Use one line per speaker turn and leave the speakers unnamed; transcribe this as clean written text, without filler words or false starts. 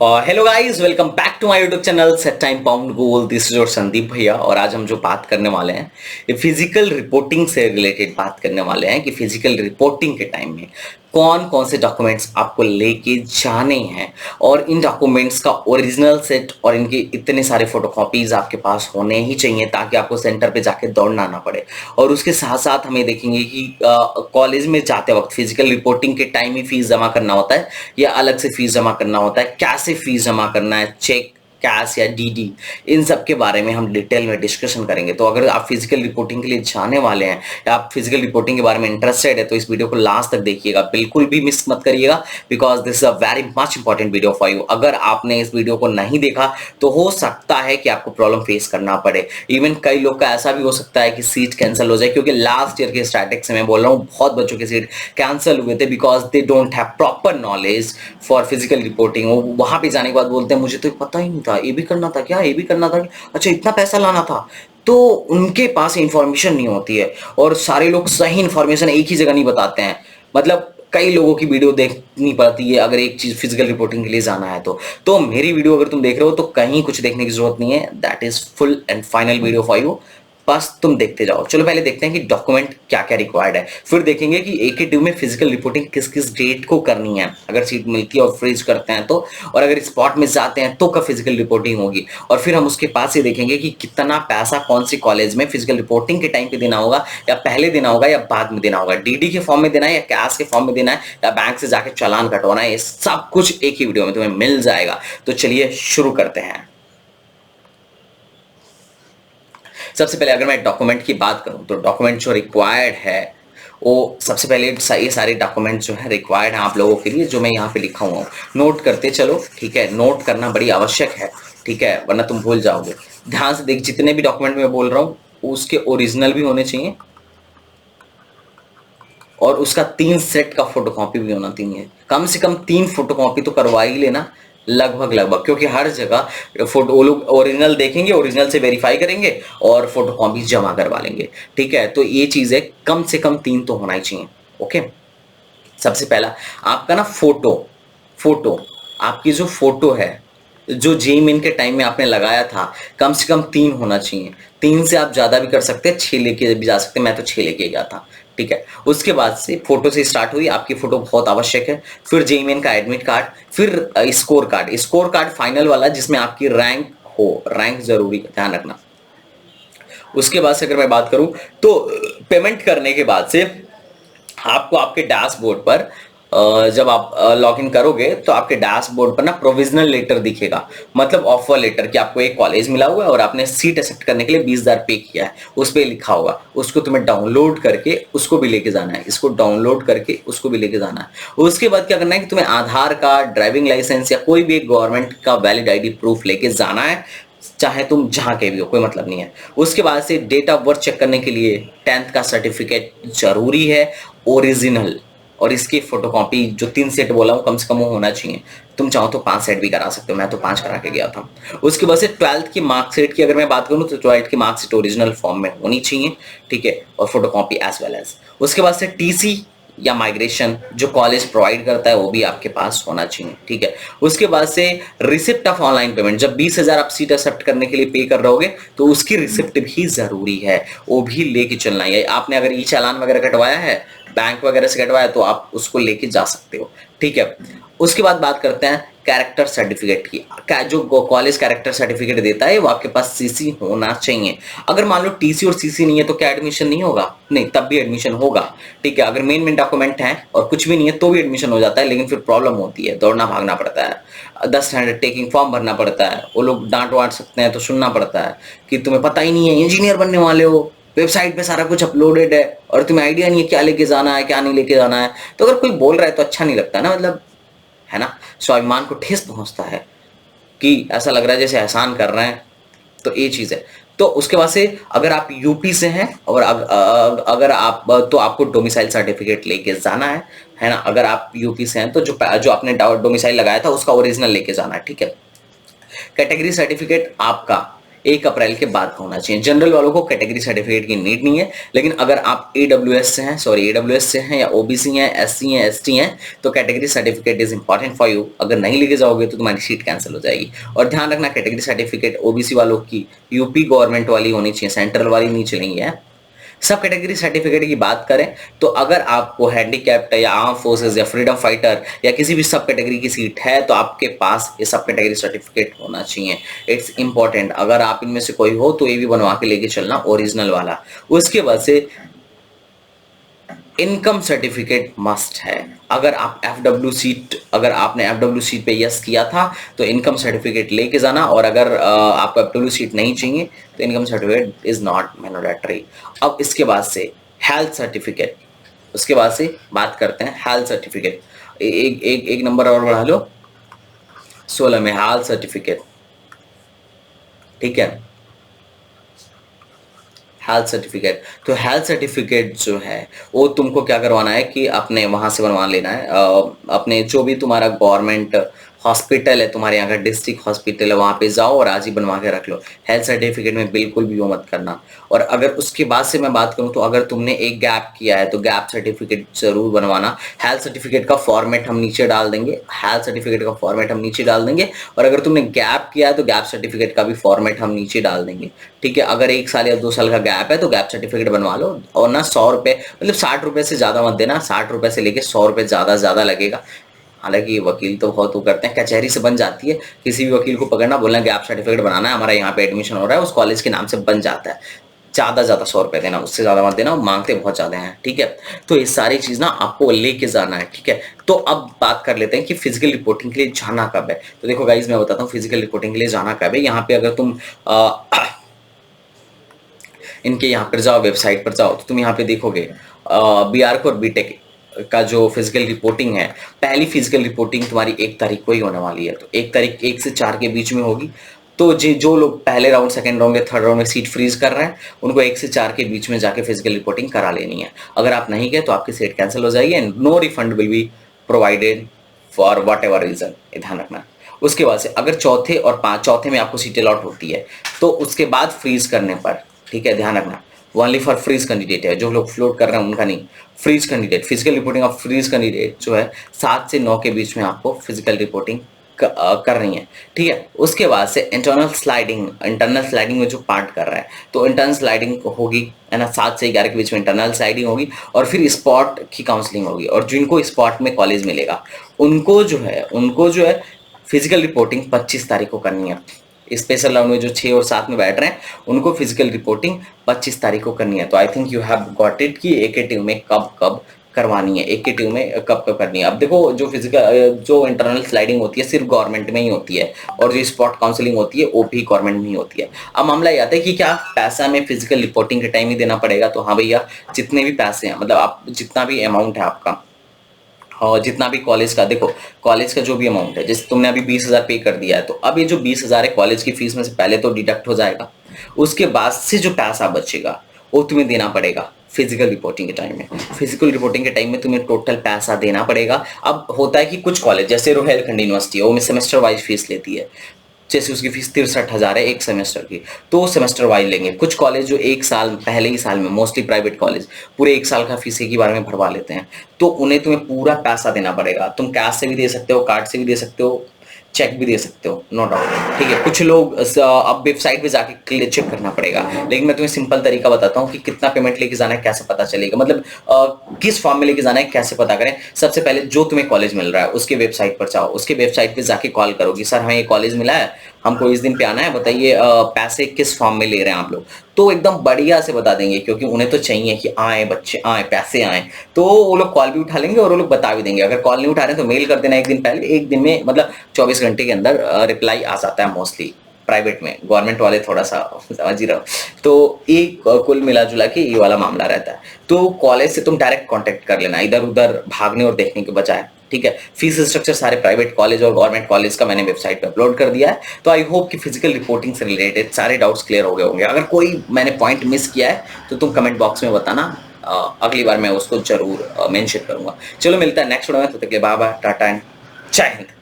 Hello guys, welcome back to my YouTube channel set time pound goal. This is your Sandeep भैया। और आज हम जो बात करने वाले हैं ये फिजिकल रिपोर्टिंग से रिलेटेड बात करने वाले हैं कि फिजिकल रिपोर्टिंग के टाइम में कौन कौन से डॉक्यूमेंट्स आपको लेके जाने हैं और इन डॉक्यूमेंट्स का ओरिजिनल सेट और इनके इतने सारे फोटोकॉपीज आपके पास होने ही चाहिए ताकि आपको सेंटर पे जाके दौड़ना ना पड़े। और उसके साथ साथ हमें देखेंगे कि कॉलेज में जाते वक्त फिजिकल रिपोर्टिंग के टाइम ही फीस जमा करना होता है या अलग से फीस जमा करना होता है, कैसे फीस जमा करना है, चेक, कैश या डीडी, इन सब के बारे में हम डिटेल में डिस्कशन करेंगे। तो अगर आप फिजिकल रिपोर्टिंग के लिए जाने वाले हैं या आप फिजिकल रिपोर्टिंग के बारे में इंटरेस्टेड है तो इस वीडियो को लास्ट तक देखिएगा, बिल्कुल भी मिस मत करिएगा, because this is a very much important video for you. अगर आपने इस वीडियो को नहीं देखा तो हो सकता है कि आपको प्रॉब्लम फेस करना पड़े। इवन कई लोग का ऐसा भी हो सकता है कि सीट कैंसिल हो जाए, क्योंकि लास्ट ईयर के स्टैटिक्स से मैं बोल रहा हूँ बहुत बच्चों के सीट कैंसिल हुए थे because they don't have proper knowledge for physical reporting. वो वहां पे जाने के बाद बोलते हैं मुझे तो पता ही नहीं था, ये भी करना था क्या, ये भी करना था, अच्छा इतना पैसा लाना था। तो उनके पास इंफॉर्मेशन नहीं होती है और सारे लोग सही इंफॉर्मेशन एक ही जगह नहीं बताते हैं। मतलब कई लोगों की वीडियो देखनी पड़ती है अगर एक चीज फिजिकल रिपोर्टिंग के लिए जाना है तो मेरी वीडियो अगर तुम देख रहे हो तो कहीं कुछ देखने की जरूरत नहीं है। That is full and final video for you, बस तुम देखते जाओ। चलो पहले देखते हैं कि डॉक्यूमेंट क्या क्या रिक्वायर्ड है, फिर देखेंगे कि एक ही ड्यू में फिजिकल रिपोर्टिंग किस किस डेट को करनी है, अगर सीट मिलती है और फ्रीज करते हैं तो, और अगर स्पॉट में जाते हैं तो कब फिजिकल रिपोर्टिंग होगी। और फिर हम उसके पास ही देखेंगे कि कितना पैसा कौन सी कॉलेज में फिजिकल रिपोर्टिंग के टाइम पे देना होगा, या पहले देना होगा या बाद में देना होगा, डीडी के फॉर्म में देना है या कैश के फॉर्म में देना है या बैंक से जाके चालान कटवाना है। ये सब कुछ एक ही वीडियो में तुम्हें मिल जाएगा। तो चलिए शुरू करते हैं। सबसे पहले अगर मैं डॉक्यूमेंट की बात करूं तो डॉक्यूमेंट जो रिक्वायर्ड है वो सबसे पहले ये सारे डॉक्यूमेंट जो है रिक्वायर्ड है आप लोगों के लिए, जो मैं यहाँ पे लिखा हुआ हूँ। नोट करते चलो, ठीक है, नोट करना बड़ी आवश्यक है, ठीक है, वरना तुम भूल जाओगे। ध्यान से देख, जितने भी डॉक्यूमेंट मैं बोल रहा हूँ उसके ओरिजिनल भी होने चाहिए और उसका 3 सेट का फोटोकॉपी भी होना चाहिए। कम से कम 3 फोटोकॉपी तो करवा ही लेना, लगभग लगभग, क्योंकि हर जगह फोटो वो लोग ओरिजिनल देखेंगे, ओरिजिनल से वेरीफाई करेंगे और फोटोकॉपी जमा करवा लेंगे। ठीक है, तो ये चीज है, कम से कम 3 तो होना ही चाहिए। ओके, सबसे पहला आपका ना फोटो फोटो आपकी जो फोटो है जो जेईमेन के टाइम में आपने लगाया था, कम से कम 3 होना चाहिए। 3 से आप ज्यादा भी कर सकते हैं, 6 लेके भी जा सकते हैं, मैं तो 6 लेके गया था। ठीक है, उसके बाद से फोटो से स्टार्ट हुई, आपकी फोटो बहुत आवश्यक है। फिर जेईमेन का एडमिट कार्ड, फिर स्कोर कार्ड फाइनल वाला जिसमें आपकी रैंक हो, रैंक जरूरी है, ध्यान रखना। उसके बाद से अगर मैं बात करूं तो पेमेंट करने के बाद से आपको आपके डैशबोर्ड पर जब आप लॉग इन करोगे तो आपके डैशबोर्ड पर ना प्रोविजनल लेटर दिखेगा, मतलब ऑफर लेटर कि आपको एक कॉलेज मिला हुआ है और आपने सीट एक्सेप्ट करने के लिए 20,000 पे किया है, उस पर लिखा होगा। उसको तुम्हें डाउनलोड करके उसको भी लेके जाना है, इसको डाउनलोड करके उसको भी लेके जाना है। उसके बाद क्या करना है कि तुम्हें आधार कार्ड, ड्राइविंग लाइसेंस या कोई भी एक गवर्नमेंट का वैलिड आईडी प्रूफ लेके जाना है, चाहे तुम जहां के भी हो, कोई मतलब नहीं है। उसके बाद से डेट ऑफ बर्थ चेक करने के लिए 10th का सर्टिफिकेट जरूरी है, ओरिजिनल, और इसकी फोटोकॉपी जो 3 सेट बोला हूं कम से कम वो होना चाहिए। तुम चाहो तो 5 सेट भी करा सकते हो, मैं तो 5 करा के गया था। उसके बाद से 12th की मार्कशीट की अगर मैं बात करूं तो 12th की मार्कशीट ओरिजिनल फॉर्म में होनी चाहिए, ठीक है, और फोटोकॉपी एज वेल एज। उसके बाद से टीसी या माइग्रेशन जो कॉलेज प्रोवाइड करता है वो भी आपके पास होना चाहिए, ठीक है। उसके बाद से रिसिप्ट ऑफ ऑनलाइन पेमेंट, जब 20,000 आप सीट एक्सेप्ट करने के लिए पे कर रहोगे तो उसकी रिसिप्ट भी जरूरी है, वो भी लेके चलना है। आपने अगर ई चालान वगैरह कटवाया है, बैंक वगैरह से कटवाया, तो आप उसको लेके जा सकते हो, ठीक है। उसके बाद बात करते हैं कैरेक्टर सर्टिफिकेट की। जो कॉलेज कैरेक्टर सर्टिफिकेट देता है वो आपके पास सीसी होना चाहिए। अगर मान लो टीसी और सीसी नहीं है तो क्या एडमिशन नहीं होगा? नहीं, तब भी एडमिशन होगा, ठीक है। अगर मेन डॉक्यूमेंट है और कुछ भी नहीं है तो भी एडमिशन हो जाता है, लेकिन फिर प्रॉब्लम होती है, दौड़ना भागना पड़ता है, 10 स्टैंडर्ड टेकिंग फॉर्म भरना पड़ता है, वो लोग डांट वाट सकते हैं तो सुनना पड़ता है कि तुम्हें पता ही नहीं है, इंजीनियर बनने वाले हो, वेबसाइट पे सारा कुछ अपलोडेड है और तुम्हें आइडिया नहीं है क्या लेके जाना है क्या नहीं लेके जाना है। तो अगर कोई बोल रहा है तो अच्छा नहीं लगता ना, मतलब, है ना, स्वाभिमान को ठेस पहुंचता है कि ऐसा लग रहा है जैसे एहसान कर रहे हैं। तो ये चीज है। तो उसके बाद से अगर आप यूपी से हैं और अगर आप तो आपको डोमिसाइल सर्टिफिकेट लेके जाना है ना। अगर आप यूपी से हैं तो जो आपने डोमिसाइल लगाया था उसका ओरिजिनल लेके जाना है, ठीक है। कैटेगरी सर्टिफिकेट आपका 1 अप्रैल के बाद का होना चाहिए। जनरल वालों को कैटेगरी सर्टिफिकेट की नीड नहीं है, लेकिन अगर आप AWS से हैं या OBC हैं, SC हैं, ST हैं, तो category certificate is important for you. अगर नहीं लेके जाओगे तो तुम्हारी सीट कैंसिल हो जाएगी। और ध्यान रखना, कैटेगरी सर्टिफिकेट OBC वालों की यूपी गवर्नमेंट वाली होनी चाहिए, सेंट्रल वाली नहीं चलेंगी है। सब कैटेगरी सर्टिफिकेट की बात करें तो अगर आपको हैंडीकैप्ड या आर्म फोर्सेस या फ्रीडम फाइटर या किसी भी सब कैटेगरी की सीट है तो आपके पास ये सब कैटेगरी सर्टिफिकेट होना चाहिए। It's important. अगर आप इनमें से कोई हो तो ये भी बनवा के लेके चलना, ओरिजिनल वाला। उसके बाद से इनकम सर्टिफिकेट मस्ट है। अगर आपने FW सीट पे यस किया था तो इनकम सर्टिफिकेट लेके जाना, और अगर आपको FW सीट नहीं चाहिए तो income certificate is not mandatory. अब इसके बाद से हेल्थ सर्टिफिकेट, उसके बाद से बात करते हैं हेल्थ सर्टिफिकेट। एक नंबर और बढ़ा लो, 16 में हेल्थ सर्टिफिकेट। ठीक है, हेल्थ सर्टिफिकेट। तो हेल्थ सर्टिफिकेट जो है वो तुमको क्या करवाना है कि अपने वहां से बनवा लेना है। अपने जो भी तुम्हारा गवर्नमेंट हॉस्पिटल है, तुम्हारे यहाँ का डिस्ट्रिक्ट हॉस्पिटल है, वहां पे जाओ और आज ही बनवा के रख लो। हेल्थ सर्टिफिकेट में बिल्कुल भी वो मत करना। और अगर उसके बाद से मैं बात करूं तो अगर तुमने एक गैप किया है तो गैप सर्टिफिकेट जरूर बनवाना। हेल्थ सर्टिफिकेट का फॉर्मेट हम नीचे डाल देंगे, और अगर तुमने गैप किया है तो गैप सर्टिफिकेट का भी फॉर्मेट हम नीचे डाल देंगे। ठीक है, अगर 1 साल या 2 साल का गैप है तो गैप सर्टिफिकेट बनवा लो। और ना 100 रुपए, मतलब 60 रुपए से ज्यादा मत देना। 60 रुपए से लेके 100 रुपए ज्यादा लगेगा। हालांकि वकील तो बहुत वो करते हैं, कचहरी से बन जाती है। किसी भी वकील को पकड़ना, बोलना गैप सर्टिफिकेट बनाना है, हमारा यहाँ पे एडमिशन हो रहा है, उस कॉलेज के नाम से बन जाता है। ज्यादा 100 रुपए देना, उससे ज्यादा मत देना, मांगते बहुत ज्यादा हैं। ठीक है, तो ये सारी चीज ना आपको लेके जाना है। ठीक है, तो अब बात कर लेते हैं कि फिजिकल रिपोर्टिंग के लिए जाना कब है। तो देखो गाइज, मैं बताता हूँ फिजिकल रिपोर्टिंग के लिए जाना कब है। यहाँ पे अगर तुम इनके यहाँ पर जाओ, वेबसाइट पर जाओ, तो तुम यहाँ पे देखोगे BARC और BTech का जो फिजिकल रिपोर्टिंग है, पहली फिजिकल रिपोर्टिंग तुम्हारी 1 तारीख को ही होने वाली है। तो 1 तारीख 1 से 4 के बीच में होगी। तो जो लोग पहले राउंड, सेकंड राउंड या थर्ड राउंड में सीट फ्रीज कर रहे हैं, उनको 1 से 4 के बीच में जाके फिजिकल रिपोर्टिंग करा लेनी है। अगर आप नहीं गए तो आपकी सीट कैंसिल हो जाएगी and no refund will be provided for whatever reason. ध्यान रखना। उसके बाद से अगर चौथे में आपको सीट अलॉट होती है तो उसके बाद फ्रीज करने पर, ठीक है ध्यान रखना, ओनली फॉर फ्रीज कैंडिडेट है, जो लोग फ्लोट कर रहे हैं उनका नहीं। Freeze candidate, physical reporting of freeze candidate जो है 7 से 9 के बीच में आपको फिजिकल रिपोर्टिंग करनी है। ठीक है, उसके बाद से इंटरनल स्लाइडिंग में जो पार्ट कर रहा है तो इंटरनल स्लाइडिंग होगी, है ना, 7 से 11 के बीच में इंटरनल स्लाइडिंग होगी, और फिर स्पॉट की काउंसलिंग होगी। और जिनको स्पॉट में कॉलेज मिलेगा उनको जो है फिजिकल रिपोर्टिंग 25 तारीख को करनी है। स्पेशल राउंड में जो 6 और 7 में बैठ रहे हैं उनको फिजिकल रिपोर्टिंग 25 तारीख को करनी है। तो I think you have got it कि AKTU में कब करवानी है, AKTU में कब करनी है। अब देखो, जो इंटरनल स्लाइडिंग होती है सिर्फ गवर्नमेंट में ही होती है, और जो स्पॉट काउंसलिंग होती है वो भी गवर्नमेंट में ही होती है। अब मामला ये आता है कि क्या पैसा में फिजिकल रिपोर्टिंग के टाइम ही देना पड़ेगा? तो हाँ भैया, जितने भी पैसे हैं, मतलब आप जितना भी अमाउंट है आपका, और जितना भी कॉलेज का, देखो कॉलेज का जो भी अमाउंट है, जैसे तुमने अभी 20,000 पे कर दिया है, तो अब ये जो 20,000 है कॉलेज की फीस में से पहले तो डिडक्ट हो जाएगा। उसके बाद से जो पैसा बचेगा वो तुम्हें देना पड़ेगा फिजिकल रिपोर्टिंग के टाइम में। फिजिकल रिपोर्टिंग के टाइम में तुम्हें टोटल पैसा देना पड़ेगा। अब होता है कि कुछ कॉलेज, जैसे रोहेलखंड यूनिवर्सिटी है, वो सेमेस्टर वाइज फीस लेती है। जैसे उसकी फीस 63,000 है 1 सेमेस्टर की, तो सेमेस्टर वाइज लेंगे। कुछ कॉलेज जो 1 साल पहले ही साल में, मोस्टली प्राइवेट कॉलेज, पूरे 1 साल का फीस एक ही बार में भरवा लेते हैं, तो उन्हें तुम्हें पूरा पैसा देना पड़ेगा। तुम कैश से भी दे सकते हो, कार्ड से भी दे सकते हो, चेक भी दे सकते हो, नो डाउट। ठीक है, कुछ लोग अब वेबसाइट पे जाके चेक करना पड़ेगा, लेकिन मैं तुम्हें सिंपल तरीका बताता हूँ कि कितना पेमेंट लेके जाना है, कैसे पता चलेगा, मतलब किस फॉर्म में लेके जाना है, कैसे पता करें। सबसे पहले जो तुम्हें कॉलेज मिल रहा है उसके वेबसाइट पर जाओ, उसके वेबसाइट पे जाके कॉल करो कि सर हमें ये कॉलेज मिला है, हमको इस दिन पे आना है, बताइए पैसे किस फॉर्म में ले रहे हैं आप लोग। तो एकदम बढ़िया से बता देंगे, क्योंकि उन्हें तो चाहिए कि आए बच्चे आए, पैसे आए। तो वो लोग कॉल भी उठा लेंगे और वो लोग बता भी देंगे। अगर कॉल नहीं उठा रहे तो मेल कर देना 1 दिन पहले, 1 दिन में मतलब 24 घंटे के अंदर रिप्लाई आ जाता है मोस्टली। प्राइवेट में, गवर्नमेंट वाले थोड़ा सा समझ ही रहो। तो एक कुल मिला जुला के ये वाला मामला रहता है। तो कॉलेज से तुम डायरेक्ट कांटेक्ट कर लेना, इधर उधर भागने और देखने के बजाय। ठीक है, फीस स्ट्रक्चर सारे प्राइवेट कॉलेज और गवर्नमेंट कॉलेज का मैंने वेबसाइट पे अपलोड कर दिया है। तो आई होप कि फिजिकल रिपोर्टिंग से रिलेटेड सारे डाउट्स क्लियर हो गए होंगे। अगर कोई मैंने पॉइंट मिस किया है तो तुम कमेंट बॉक्स में बताना, अगली बार मैं उसको जरूर मेंशन करूंगा। चलो मिलता है नेक्स्ट वीडियो में, तो तक के लिए बाय बाय, टाटा एंड जय हिंद।